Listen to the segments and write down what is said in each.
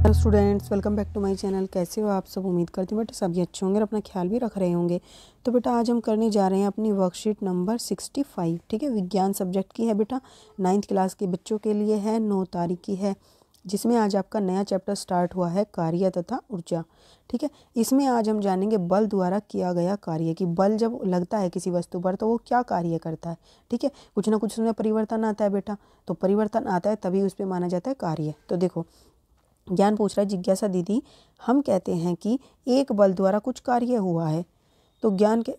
Hello students, welcome back to my channel. कैसे हो आप सब? उम्मीद करती हूँ बेटा सभी अच्छे होंगे और अपना ख्याल भी रख रहे होंगे। तो बेटा आज हम करने जा रहे हैं अपनी वर्कशीट नंबर 65। ठीक है, विज्ञान सब्जेक्ट की है बेटा, 9th क्लास के बच्चों के लिए है, 9 तारीख की है, जिसमें आज आपका नया चैप्टर स्टार्ट हुआ है, कार्य तथा ऊर्जा। ठीक है, इसमें आज हम जानेंगे बल द्वारा किया गया कार्य, कि बल जब लगता है किसी वस्तु पर तो वो क्या कार्य करता है। ठीक है, कुछ ना कुछ उसमें परिवर्तन आता है बेटा, तो परिवर्तन आता है तभी उस पर माना जाता है कार्य। तो देखो, ज्ञान पूछ रहा है, जिज्ञासा दीदी, हम कहते हैं कि एक बल द्वारा कुछ कार्य हुआ है, तो ज्ञान के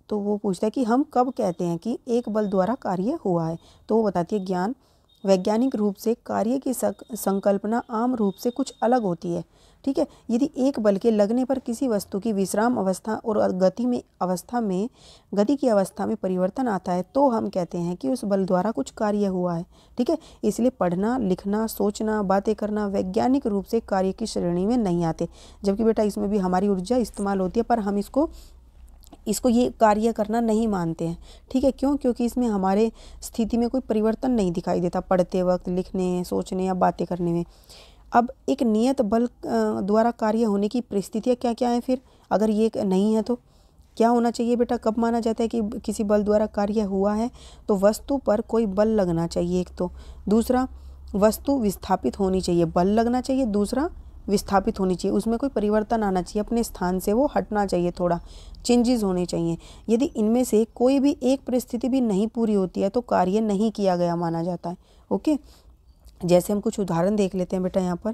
तो वो पूछता है कि हम कब कहते हैं कि एक बल द्वारा कार्य हुआ है। तो वो बताती है, ज्ञान वैज्ञानिक रूप से कार्य की संकल्पना आम रूप से कुछ अलग होती है। ठीक है, यदि एक बल के लगने पर किसी वस्तु की विश्राम अवस्था और गति की अवस्था में परिवर्तन आता है तो हम कहते हैं कि उस बल द्वारा कुछ कार्य हुआ है। ठीक है, इसलिए पढ़ना, लिखना, सोचना, बातें करना वैज्ञानिक रूप से कार्य की श्रेणी में नहीं आते, जबकि बेटा इसमें भी हमारी ऊर्जा इस्तेमाल होती है, पर हम इसको ये कार्य करना नहीं मानते हैं। ठीक है, क्यों? क्योंकि इसमें हमारे स्थिति में कोई परिवर्तन नहीं दिखाई देता पढ़ते वक्त, लिखने, सोचने या बातें करने में। अब एक नियत बल द्वारा कार्य होने की परिस्थितियाँ क्या क्या हैं फिर? अगर ये नहीं है तो क्या होना चाहिए बेटा? कब माना जाता है कि किसी बल द्वारा कार्य हुआ है? तो वस्तु पर कोई बल लगना चाहिए एक तो, दूसरा वस्तु विस्थापित होनी चाहिए, बल लगना चाहिए, दूसरा विस्थापित होनी चाहिए, उसमें कोई परिवर्तन आना चाहिए, अपने स्थान से वो हटना चाहिए, थोड़ा चेंजेस होने चाहिए। यदि इनमें से कोई भी एक परिस्थिति भी नहीं पूरी होती है तो कार्य नहीं किया गया माना जाता है। ओके, जैसे हम कुछ उदाहरण देख लेते हैं बेटा यहाँ पर,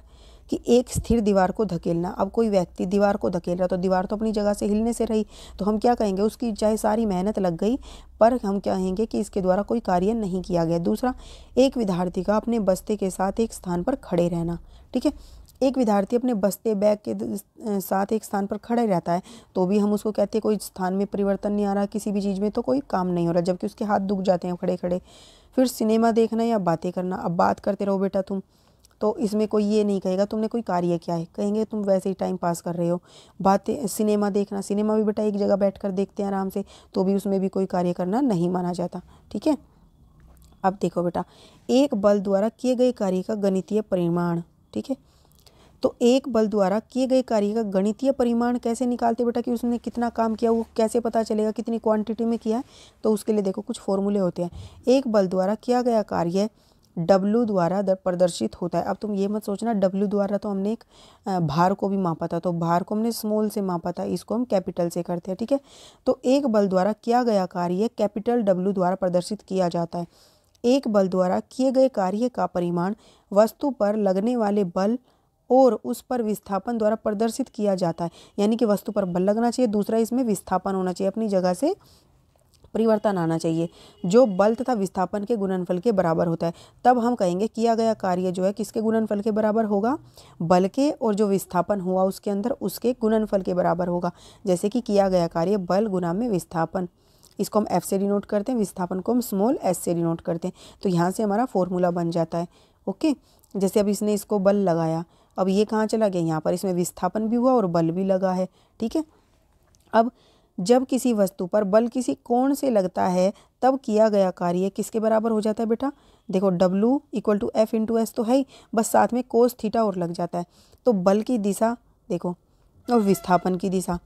कि एक स्थिर दीवार को धकेलना। अब कोई व्यक्ति दीवार को धकेल रहा, तो दीवार तो अपनी जगह से हिलने से रही, तो हम क्या कहेंगे? उसकी चाहे सारी मेहनत लग गई, पर हम क्या कहेंगे कि इसके द्वारा कोई कार्य नहीं किया गया। दूसरा, एक विद्यार्थी का अपने बस्ते के साथ एक स्थान पर खड़े रहना। ठीक है, एक विद्यार्थी अपने बस्ते बैग के साथ एक स्थान पर खड़े रहता है तो भी हम उसको कहते हैं कोई स्थान में परिवर्तन नहीं आ रहा, किसी भी चीज़ में तो कोई काम नहीं हो रहा, जबकि उसके हाथ दुख जाते हैं खड़े खड़े। फिर सिनेमा देखना या बातें करना। अब बात करते रहो बेटा तुम, तो इसमें कोई ये नहीं कहेगा तुमने कोई कार्य किया है, कहेंगे तुम वैसे ही टाइम पास कर रहे हो। बातें, सिनेमा देखना, सिनेमा भी बेटा एक जगह बैठकर देखते हैं आराम से, तो भी उसमें भी कोई कार्य करना नहीं माना जाता। ठीक है, अब देखो बेटा, एक बल द्वारा किए गए कार्य का गणितीय परिमाण। ठीक है, तो एक बल द्वारा किए गए कार्य का गणितीय परिमाण कैसे निकालते बेटा, कि उसने कितना काम किया, वो कैसे पता चलेगा कितनी क्वांटिटी में किया है? तो उसके लिए देखो कुछ फॉर्मूले होते हैं। एक बल द्वारा किया गया कार्य W द्वारा प्रदर्शित होता है। अब तुम ये मत सोचना W द्वारा तो हमने एक भार को भी मापा था, तो भार को हमने स्मॉल से मापा था, इसको हम कैपिटल से करते हैं। ठीक है, तो एक बल द्वारा किया गया कार्य कैपिटल W द्वारा प्रदर्शित किया जाता है। एक बल द्वारा किए गए कार्य का परिमाण वस्तु पर लगने वाले बल और उस पर विस्थापन द्वारा प्रदर्शित किया जाता है। यानी कि वस्तु पर बल लगना चाहिए, दूसरा इसमें विस्थापन होना चाहिए, अपनी जगह से परिवर्तन आना चाहिए, जो बल तथा विस्थापन के गुणनफल के बराबर होता है। तब हम कहेंगे किया गया कार्य जो है किसके गुणनफल के बराबर होगा? बल के, और जो विस्थापन हुआ उसके अंदर उसके गुणनफल के बराबर होगा। जैसे कि किया गया कार्य बल गुना में विस्थापन, इसको हम F से डिनोट करते हैं, विस्थापन को हम स्मॉल s से डिनोट करते हैं। तो यहाँ से हमारा फॉर्मूला बन जाता है। ओके, जैसे अब इसने इसको बल लगाया, अब ये कहाँ चला गया? यहाँ पर इसमें विस्थापन भी हुआ और बल भी लगा है। ठीक है, अब जब किसी वस्तु पर बल किसी कोण से लगता है तब किया गया कार्य किसके बराबर हो जाता है बेटा? देखो, W = F × S तो है ही, बस साथ में कोस थीटा और लग जाता है। तो बल की दिशा देखो और विस्थापन की दिशा,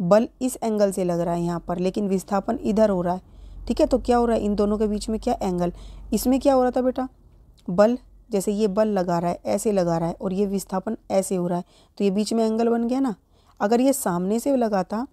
बल इस एंगल से लग रहा है यहाँ पर, लेकिन विस्थापन इधर हो रहा है। ठीक है, तो क्या हो रहा है? इन दोनों के बीच में क्या एंगल? इसमें क्या हो रहा था बेटा? बल, जैसे ये बल लगा रहा है, ऐसे लगा रहा है, और ये विस्थापन ऐसे हो रहा है, तो ये बीच में एंगल बन गया ना। अगर ये सामने से लगाता,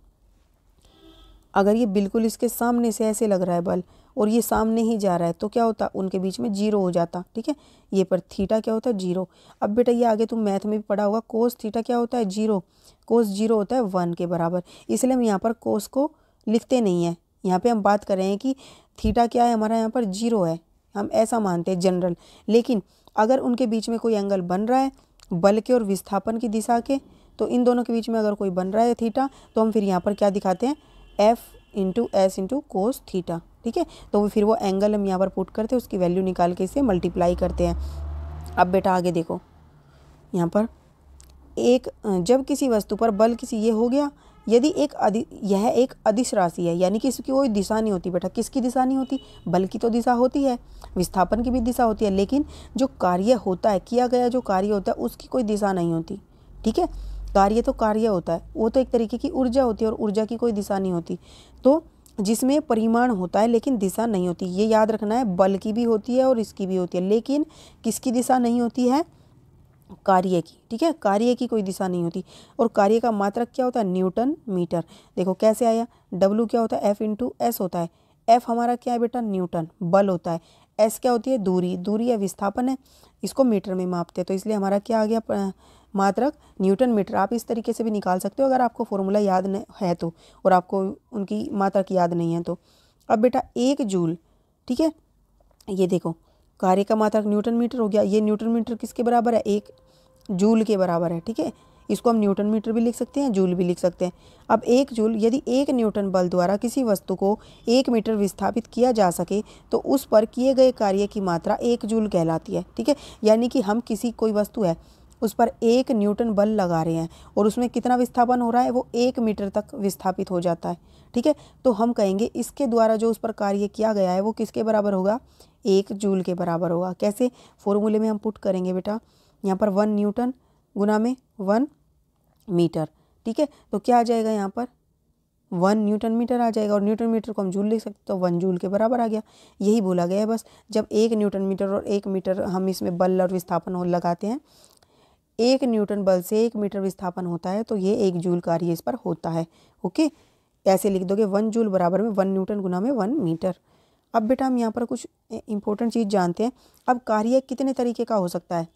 अगर ये बिल्कुल इसके सामने से ऐसे लग रहा है बल और ये सामने ही जा रहा है, तो क्या होता? उनके बीच में 0 हो जाता। ठीक है, ये पर थीटा क्या होता है? 0। अब बेटा ये आगे तुम मैथ में भी पढ़ा होगा, कोस थीटा क्या होता है? 0। कोस 0 होता है 1 के बराबर, इसलिए हम यहाँ पर कोस को लिखते नहीं है। यहाँ पे हम बात कर रहे हैं कि थीटा क्या है हमारा, यहाँ पर 0 है, हम ऐसा मानते हैं जनरल। लेकिन अगर उनके बीच में कोई एंगल बन रहा है बल के और विस्थापन की दिशा के, तो इन दोनों के बीच में अगर कोई बन रहा है थीटा, तो हम फिर यहाँ पर क्या दिखाते हैं? F × S × cos theta. ठीक है, तो फिर वो एंगल हम यहाँ पर पुट करते हैं, उसकी वैल्यू निकाल के इसे मल्टीप्लाई करते हैं। अब बेटा आगे देखो, यहाँ पर जब किसी वस्तु पर बल किसी ये हो गया यदि यह एक अदिश राशि है, यानी कि इसकी कोई दिशा नहीं होती बेटा। किसकी दिशा नहीं होती? बल की तो दिशा होती है, विस्थापन की भी दिशा होती है, लेकिन जो कार्य होता है, किया गया जो कार्य होता है, उसकी कोई दिशा नहीं होती। ठीक है, कार्य तो कार्य होता है, वो तो एक तरीके की ऊर्जा होती है, और ऊर्जा की कोई दिशा नहीं होती। तो जिसमें परिमाण होता है लेकिन दिशा नहीं होती, ये याद रखना है। बल की भी होती है और इसकी भी होती है, लेकिन किसकी दिशा नहीं होती है? कार्य की। ठीक है, कार्य की कोई दिशा नहीं होती। और कार्य का मात्रक क्या होता है? Newton metre. देखो कैसे आया, W क्या होता है? F इंटू एस होता है। F हमारा क्या है बेटा? न्यूटन, बल होता है। S क्या होती है? दूरी, दूरी है, विस्थापन है, इसको मीटर में मापते हैं, तो इसलिए हमारा क्या आ गया? मात्रक न्यूटन मीटर। आप इस तरीके से भी निकाल सकते हो अगर आपको फॉर्मूला याद है तो, और आपको उनकी मात्रक याद नहीं है तो। अब बेटा 1 जूल, ठीक है, ये देखो कार्य का मात्रक न्यूटन मीटर हो गया। ये न्यूटन मीटर किसके बराबर है? 1 जूल के बराबर है। ठीक है, इसको हम न्यूटन मीटर भी लिख सकते हैं, जूल भी लिख सकते हैं। अब 1 जूल, यदि 1 न्यूटन बल द्वारा किसी वस्तु को 1 मीटर विस्थापित किया जा सके तो उस पर किए गए कार्य की मात्रा 1 जूल कहलाती है। ठीक है, यानी कि हम कोई वस्तु है उस पर 1 न्यूटन बल लगा रहे हैं और उसमें कितना विस्थापन हो रहा है? वो 1 मीटर तक विस्थापित हो जाता है। ठीक है, तो हम कहेंगे इसके द्वारा जो उस पर कार्य किया गया है वो किसके बराबर होगा? 1 जूल के बराबर होगा। कैसे? फॉर्मूले में हम पुट करेंगे बेटा, यहाँ पर 1 न्यूटन गुना में 1 मीटर। ठीक है, तो क्या आ जाएगा? यहाँ पर 1 न्यूटन मीटर आ जाएगा, और न्यूटन मीटर को हम जूल लिख सकते, तो 1 जूल के बराबर आ गया। यही बोला गया है बस। जब 1 न्यूटन मीटर और 1 मीटर हम इसमें बल और विस्थापन लगाते हैं, 1 न्यूटन बल से 1 मीटर विस्थापन होता है, तो ये 1 जूल कार्य इस पर होता है। ओके, ऐसे लिख दोगे 1 जूल बराबर में 1 न्यूटन गुना में 1 मीटर। अब बेटा हम यहाँ पर कुछ इंपॉर्टेंट चीज़ जानते हैं। अब कार्य कितने तरीके का हो सकता है?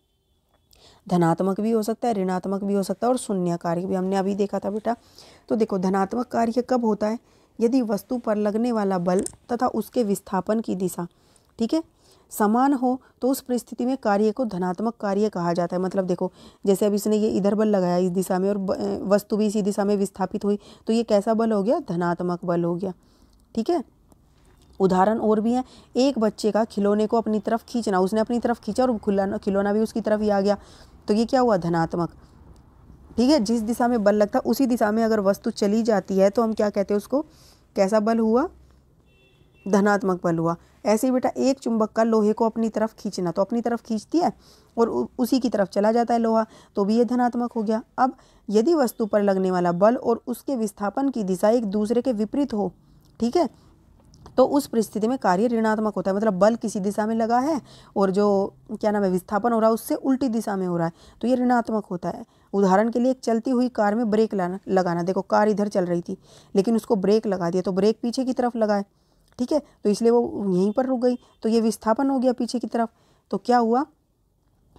धनात्मक भी हो सकता है, ऋणात्मक भी हो सकता है, और शून्य कार्य भी हमने अभी देखा था बेटा। तो देखो धनात्मक कार्य कब होता है? यदि वस्तु पर लगने वाला बल तथा उसके विस्थापन की दिशा, ठीक है, समान हो, तो उस परिस्थिति में कार्य को धनात्मक कार्य कहा जाता है। मतलब देखो जैसे अब इसने ये इधर बल लगाया इस दिशा में, और वस्तु भी इसी दिशा में विस्थापित हुई, तो ये कैसा बल हो गया? धनात्मक बल हो गया। ठीक है, उदाहरण और भी हैं। एक बच्चे का खिलौने को अपनी तरफ खींचना, उसने अपनी तरफ खींचा और खिलौना भी उसकी तरफ ही आ गया, तो ये क्या हुआ? धनात्मक। ठीक है, जिस दिशा में बल लगता है उसी दिशा में अगर वस्तु चली जाती है तो हम क्या कहते हैं उसको? कैसा बल हुआ? धनात्मक बल हुआ। ऐसे ही बेटा एक चुंबक का लोहे को अपनी तरफ खींचना, तो अपनी तरफ खींचती है और उसी की तरफ चला जाता है लोहा, तो भी ये धनात्मक हो गया। अब यदि वस्तु पर लगने वाला बल और उसके विस्थापन की दिशा एक दूसरे के विपरीत हो, ठीक है, तो उस परिस्थिति में कार्य ऋणात्मक होता है। मतलब बल किसी दिशा में लगा है और जो क्या नाम है विस्थापन हो रहा है उससे उल्टी दिशा में हो रहा है, तो ये ऋणात्मक होता है। उदाहरण के लिए एक चलती हुई कार में ब्रेक लगाना। देखो कार इधर चल रही थी लेकिन उसको ब्रेक लगा दिया, तो ब्रेक पीछे की तरफ लगाए, ठीक है, तो इसलिए वो यहीं पर रुक गई, तो ये विस्थापन हो गया पीछे की तरफ। तो क्या हुआ?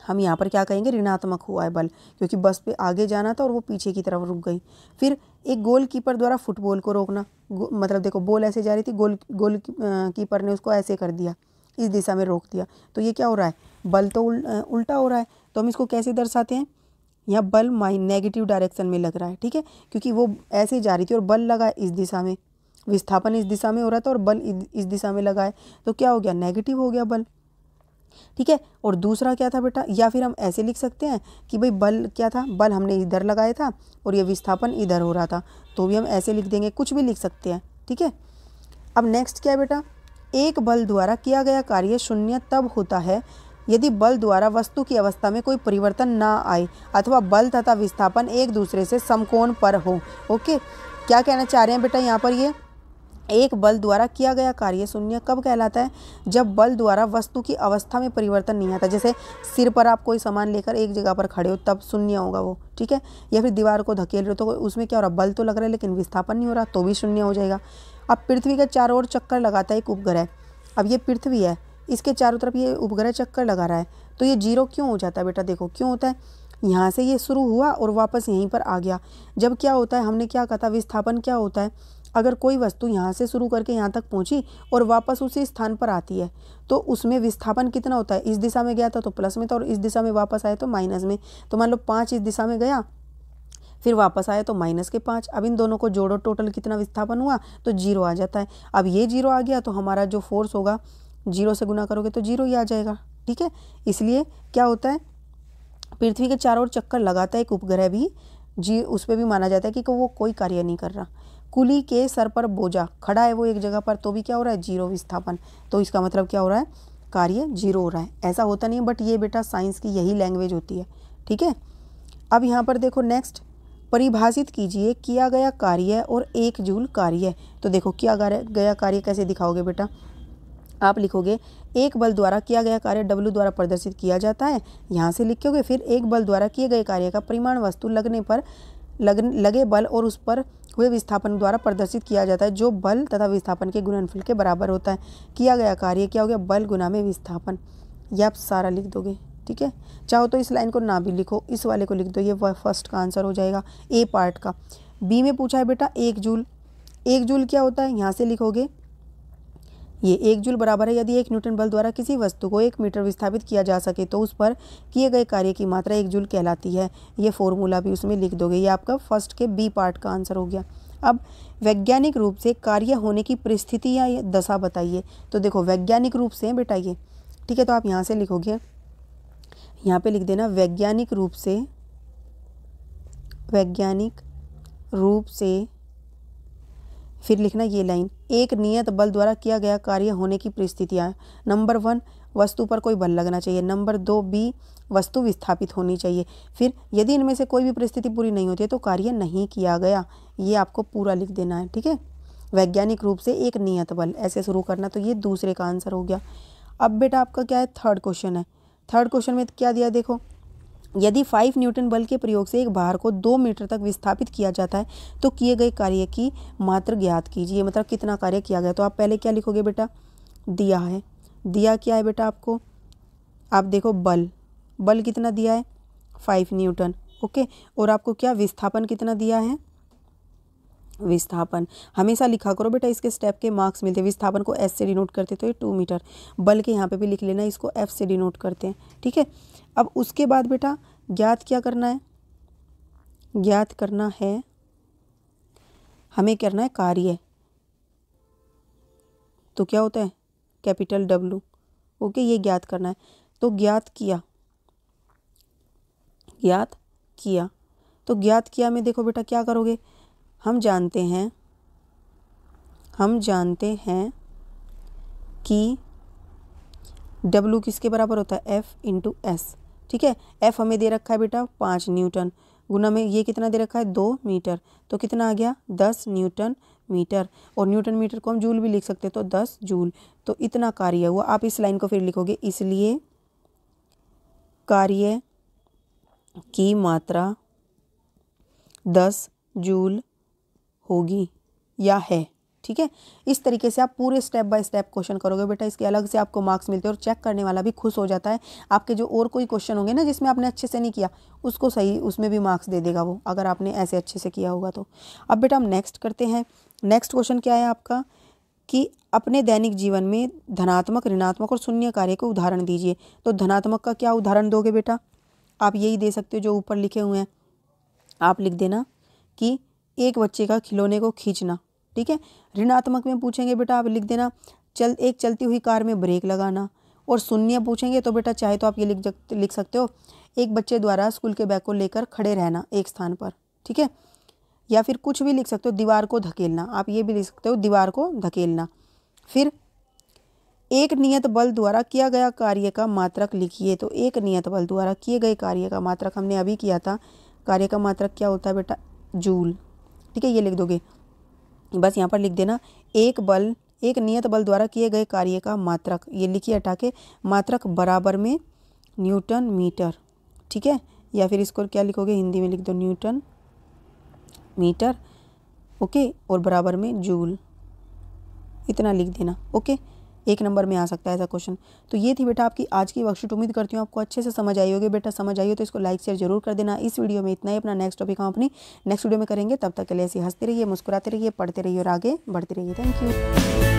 हम यहाँ पर क्या कहेंगे? ऋणात्मक हुआ है बल, क्योंकि बस पे आगे जाना था और वो पीछे की तरफ रुक गई। फिर एक गोलकीपर द्वारा फुटबॉल को रोकना। मतलब देखो बॉल ऐसे जा रही थी, गोलकीपर ने उसको ऐसे कर दिया, इस दिशा में रोक दिया, तो ये क्या हो रहा है? बल तो उल्टा हो रहा है। तो हम इसको कैसे दर्शाते हैं? यहाँ बल नेगेटिव डायरेक्शन में लग रहा है, ठीक है, क्योंकि वो ऐसे जा रही थी और बल लगा इस दिशा में, विस्थापन इस दिशा में हो रहा था और बल इस दिशा में लगा है, तो क्या हो गया? नेगेटिव हो गया बल। ठीक है, और दूसरा क्या था बेटा? या फिर हम ऐसे लिख सकते हैं कि भाई बल क्या था? बल हमने इधर लगाया था और ये विस्थापन इधर हो रहा था, तो भी हम ऐसे लिख देंगे, कुछ भी लिख सकते हैं। ठीक है, अब नेक्स्ट क्या है बेटा? एक बल द्वारा किया गया कार्य शून्य तब होता है यदि बल द्वारा वस्तु की अवस्था में कोई परिवर्तन ना आए अथवा बल तथा विस्थापन एक दूसरे से समकोण पर हो। ओके, क्या कहना चाह रहे हैं बेटा यहाँ पर? ये एक बल द्वारा किया गया कार्य शून्य कब कहलाता है? जब बल द्वारा वस्तु की अवस्था में परिवर्तन नहीं आता। जैसे सिर पर आप कोई सामान लेकर एक जगह पर खड़े हो, तब शून्य होगा वो, ठीक है, या फिर दीवार को धकेल रहे हो, तो उसमें क्या हो रहा है? बल तो लग रहा है लेकिन विस्थापन नहीं हो रहा, तो भी शून्य हो जाएगा। अब पृथ्वी के चारों ओर चक्कर लगाता है एक उपग्रह। अब ये पृथ्वी है, इसके चारों तरफ ये उपग्रह चक्कर लगा रहा है, तो ये जीरो क्यों हो जाता है बेटा? देखो क्यों होता है? यहाँ से ये शुरू हुआ और वापस यहीं पर आ गया। जब क्या होता है? हमने क्या कहा था? विस्थापन क्या होता है? अगर कोई वस्तु यहाँ से शुरू करके यहाँ तक पहुँची और वापस उसी स्थान पर आती है, तो उसमें विस्थापन कितना होता है? इस दिशा में गया था तो प्लस में था, और इस दिशा में वापस आए तो माइनस में। तो मान लो 5 इस दिशा में गया, फिर वापस आया तो माइनस के 5। अब इन दोनों को जोड़ो, टोटल कितना विस्थापन हुआ? तो 0 आ जाता है। अब ये 0 आ गया तो हमारा जो फोर्स होगा 0 से गुना करोगे तो 0 ही आ जाएगा। ठीक है, इसलिए क्या होता है? पृथ्वी के चारों ओर चक्कर लगाता है एक उपग्रह भी, जी उस पर भी माना जाता है कि वो कोई कार्य नहीं कर रहा। कुली के सर पर बोझा, खड़ा है वो एक जगह पर, तो भी क्या हो रहा है, जीरो विस्थापन। तो इसका मतलब क्या हो रहा है, कार्य जीरो हो रहा है। ऐसा होता नहीं, बट ये बेटा साइंस की यही लैंग्वेज होती है। ठीक है, अब यहाँ पर देखो नेक्स्ट, परिभाषित कीजिए किया गया कार्य और 1 जूल कार्य। तो देखो किया गया कार्य कैसे दिखाओगे बेटा, आप लिखोगे एक बल द्वारा किया गया कार्य W द्वारा प्रदर्शित किया जाता है, यहाँ से लिखोगे। फिर एक बल द्वारा किए गए कार्य का परिमाण वस्तु लगने पर लगे बल और उस पर हुए विस्थापन द्वारा प्रदर्शित किया जाता है, जो बल तथा विस्थापन के गुणनफल के बराबर होता है। किया गया कार्य क्या हो गया, बल गुना में विस्थापन। ये आप सारा लिख दोगे। ठीक है, चाहो तो इस लाइन को ना भी लिखो, इस वाले को लिख दो, ये फर्स्ट का आंसर हो जाएगा ए पार्ट का। बी में पूछा है बेटा 1 जूल। 1 जूल क्या होता है, यहाँ से लिखोगे ये 1 जूल बराबर है, यदि 1 न्यूटन बल द्वारा किसी वस्तु को 1 मीटर विस्थापित किया जा सके तो उस पर किए गए कार्य की मात्रा 1 जूल कहलाती है। ये फॉर्मूला भी उसमें लिख दोगे। ये आपका फर्स्ट के बी पार्ट का आंसर हो गया। अब वैज्ञानिक रूप से कार्य होने की परिस्थिति या दशा बताइए। तो देखो वैज्ञानिक रूप से बेटा ये, ठीक है, तो आप यहाँ से लिखोगे, यहाँ पे लिख देना वैज्ञानिक रूप से, वैज्ञानिक रूप से, फिर लिखना ये लाइन, एक नियत बल द्वारा किया गया कार्य होने की परिस्थितियाँ। नंबर 1 वस्तु पर कोई बल लगना चाहिए। नंबर 2 बी वस्तु विस्थापित होनी चाहिए। फिर यदि इनमें से कोई भी परिस्थिति पूरी नहीं होती है तो कार्य नहीं किया गया। ये आपको पूरा लिख देना है। ठीक है, वैज्ञानिक रूप से एक नियत बल, ऐसे शुरू करना। तो ये दूसरे का आंसर हो गया। अब बेटा आपका क्या है, थर्ड क्वेश्चन है। थर्ड क्वेश्चन में क्या दिया देखो, यदि 5 न्यूटन बल के प्रयोग से एक भार को 2 मीटर तक विस्थापित किया जाता है तो किए गए कार्य की मात्रा ज्ञात कीजिए। मतलब कितना कार्य किया गया। तो आप पहले क्या लिखोगे बेटा, दिया है, दिया क्या है बेटा आपको, आप देखो बल, बल कितना दिया है 5 न्यूटन। ओके, और आपको क्या विस्थापन कितना दिया है, विस्थापन हमेशा लिखा करो बेटा, इसके स्टेप के मार्क्स मिलते हैं। विस्थापन को एस से डिनोट करते तो ये 2 मीटर, बल के यहाँ पे भी लिख लेना, इसको एफ से डिनोट करते हैं। ठीक है, अब उसके बाद बेटा ज्ञात क्या करना है, ज्ञात करना है हमें, करना है कार्य। तो क्या होता है कैपिटल W। ओके, ये ज्ञात करना है। तो ज्ञात किया, ज्ञात किया, तो ज्ञात किया में देखो बेटा क्या करोगे, हम जानते हैं कि W किसके बराबर होता है, F इंटू एस। ठीक है, F हमें दे रखा है बेटा 5 न्यूटन, गुना में ये कितना दे रखा है 2 मीटर, तो कितना आ गया 10 न्यूटन मीटर। और न्यूटन मीटर को हम जूल भी लिख सकते हैं, तो 10 जूल। तो इतना कार्य हुआ। आप इस लाइन को फिर लिखोगे, इसलिए कार्य की मात्रा 10 जूल होगी या है। ठीक है, इस तरीके से आप पूरे स्टेप बाय स्टेप क्वेश्चन करोगे बेटा। इसके अलग से आपको मार्क्स मिलते हैं और चेक करने वाला भी खुश हो जाता है। आपके जो और कोई क्वेश्चन होंगे ना जिसमें आपने अच्छे से नहीं किया, उसको सही, उसमें भी मार्क्स दे देगा वो, अगर आपने ऐसे अच्छे से किया होगा तो। अब बेटा हम नेक्स्ट करते हैं। नेक्स्ट क्वेश्चन क्या है आपका, कि अपने दैनिक जीवन में धनात्मक, ऋणात्मक और शून्य कार्य को उदाहरण दीजिए। तो धनात्मक का क्या उदाहरण दोगे बेटा, आप यही दे सकते हो जो ऊपर लिखे हुए हैं। आप लिख देना कि एक बच्चे का खिलौने को खींचना। ठीक है, ऋणात्मक में पूछेंगे बेटा आप लिख देना एक चलती हुई कार में ब्रेक लगाना। और शून्य पूछेंगे तो बेटा चाहे तो आप ये लिख सकते हो, एक बच्चे द्वारा स्कूल के बैग को लेकर खड़े रहना एक स्थान पर। ठीक है, या फिर कुछ भी लिख सकते हो, दीवार को धकेलना, आप ये भी लिख सकते हो दीवार को धकेलना। फिर एक नियत बल द्वारा किया गया कार्य का मात्रक लिखिए। तो एक नियत बल द्वारा किए गए कार्य का मात्रक हमने अभी किया था, कार्य का मात्रक क्या होता है बेटा, जूल। ठीक है, ये लिख दोगे, बस यहाँ पर लिख देना एक नियत बल द्वारा किए गए कार्य का मात्रक, ये लिखिए हटा के, मात्रक बराबर में न्यूटन मीटर। ठीक है, या फिर इसको क्या लिखोगे, हिंदी में लिख दो न्यूटन मीटर। ओके, और बराबर में जूल, इतना लिख देना। ओके, 1 नंबर में आ सकता है ऐसा क्वेश्चन। तो ये थी बेटा आपकी आज की वर्कशीट। उम्मीद करती हूँ आपको अच्छे से समझ आई होगी बेटा। समझ आई हो तो इसको लाइक शेयर जरूर कर देना। इस वीडियो में इतना ही। अपना नेक्स्ट टॉपिक हम अपनी नेक्स्ट वीडियो में करेंगे। तब तक के लिए ऐसे हंसते रहिए, मुस्कुराते रहिए, पढ़ते रहिए और आगे बढ़ते रहिए। Thank you.